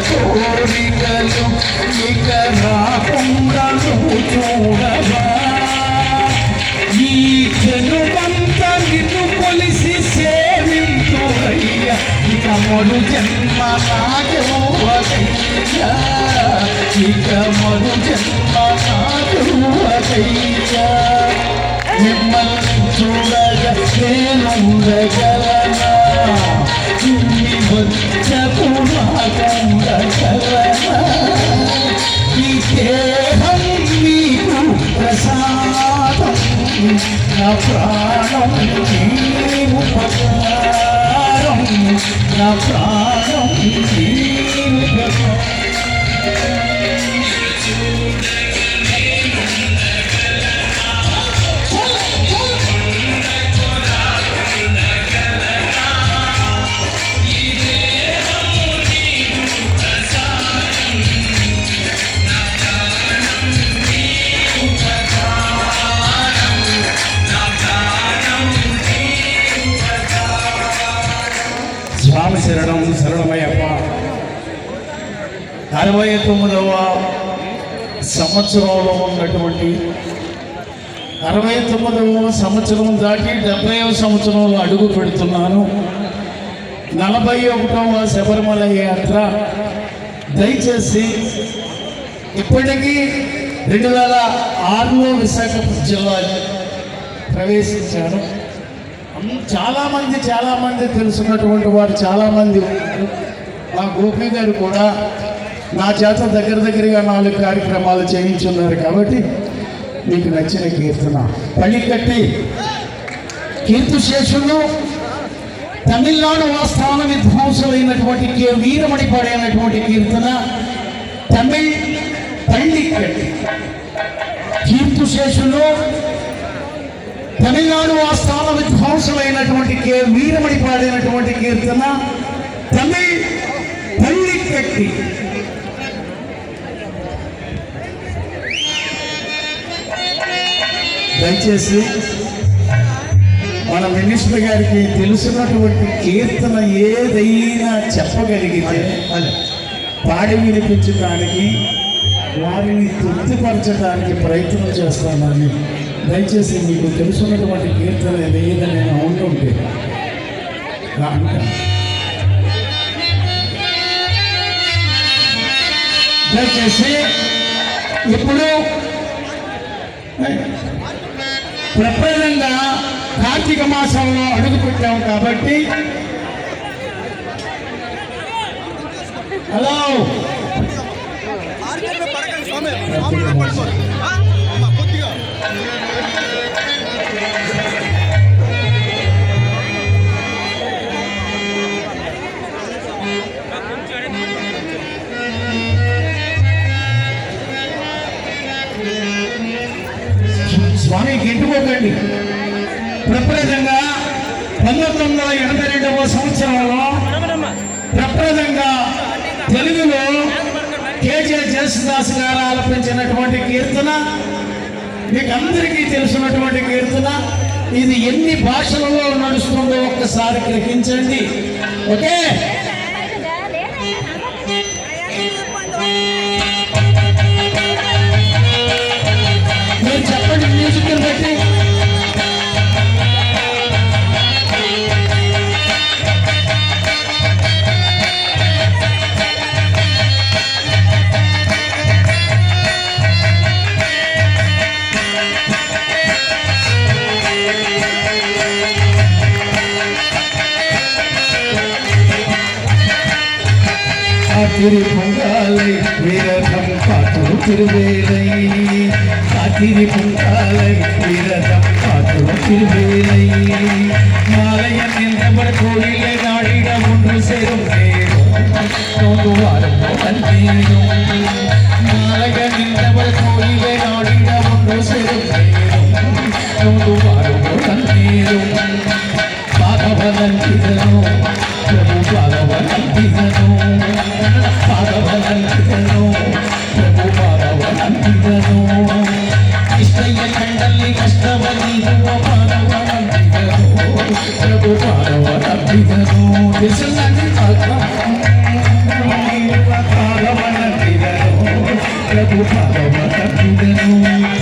కోరికలు ఇక రాకుండా చూడవా ఈ జనుమంతా నిన్ను కొలిసి సేవింతురయ్యా ఇక మరు జన్మ నాకువయ్యా ఇక మరు జన్మ నాకువయ్యా మిమ్మల్ని చూడగా నేను ఉండగలనా ఇన్ని వచ్చకు నాకుండగలనా ఈ దేహం నీకు ప్రసాదం నా ప్రాణం నీ ఉపకారం నా ప్రాణం నీ ఉపకారం స్వామి శరణం శరణమయ్యప్ప. 69వ సంవత్సరంలో ఉన్నటువంటి 69వ సంవత్సరం దాటి 70వ సంవత్సరంలో అడుగు పెడుతున్నాను. 41వ శబరిమల యాత్ర. దయచేసి ఇప్పటికీ 2006లో విశాఖపట్నం జిల్లా ప్రవేశించాను. చాలామంది తెలుసున్నటువంటి వారు చాలామంది ఉన్నారు. మా గోపి గారు కూడా నా చేత దగ్గరగా 4 కార్యక్రమాలు చేయించున్నారు. కాబట్టి మీకు నచ్చిన కీర్తన పళ్ళికట్టి కీర్తిశేషులు తమిళనాడు వాస్తవాల విధ్వంసులైనటువంటి వీరమణి పాడైనటువంటి కీర్తన పళ్ళికట్టి. కీర్తిశేషులు తమిళనాడు వాస్తవాల విధ్వంసులైనటువంటి వీరమణి పాడినటువంటి కీర్తన పళ్ళికట్టి. దయచేసి మన మినిస్టర్ గారికి తెలుసున్నటువంటి కీర్తన ఏదైనా చెప్పగలిగితే పాడి వినిపించడానికి వారిని తృప్తిపరచడానికి ప్రయత్నం చేస్తానని. దయచేసి మీకు తెలుసున్నటువంటి కీర్తన ఏదైనా నేను ఉంటుంటే దయచేసి ఇప్పుడు ప్రప్రదంగా కార్తీక మాసంలో అడుగు పెట్టాము కాబట్టి హలో స్వామి గెట్టుకోకండి. ప్రప్రదంగా 1982వ సంవత్సరంలో ప్రప్రదంగా తెలుగులో కేజే జేసుదాస్ గారు ఆలపించినటువంటి కీర్తన మీకు అందరికీ తెలిసినటువంటి కీర్తన. ఇది ఎన్ని భాషలలో నడుస్తుందో ఒక్కసారి గ్రహించండి. ఓకే, మీరు చెప్పండి మ్యూజిక్ బట్టి. காத்திரி பொங்காலை வீரதம் காத்து திருவேலை காத்திரி பொங்காலை வீரதம் காத்து திருவேலை மாலையன் என்றவர் கோயிலை நாடிட ஒன்று சேரும் நேரும் வாரம் நேரும் மாலையன் என்றவர் கோயிலை நாடிட ஒன்று சேரும் நேரும் வாரம் நேரும் பாகவதன் இதனோ பிரபு பாகவதன் இதனோ పాదవలంటిదను ప్రభు పాదవలంటిదను ఇష్టయ్య కండల్లి కష్టవని పాదవలంటిదను ప్రభు పాదవలంటిదను తెలుసండి ప్రభు పాదవ తప్పిదను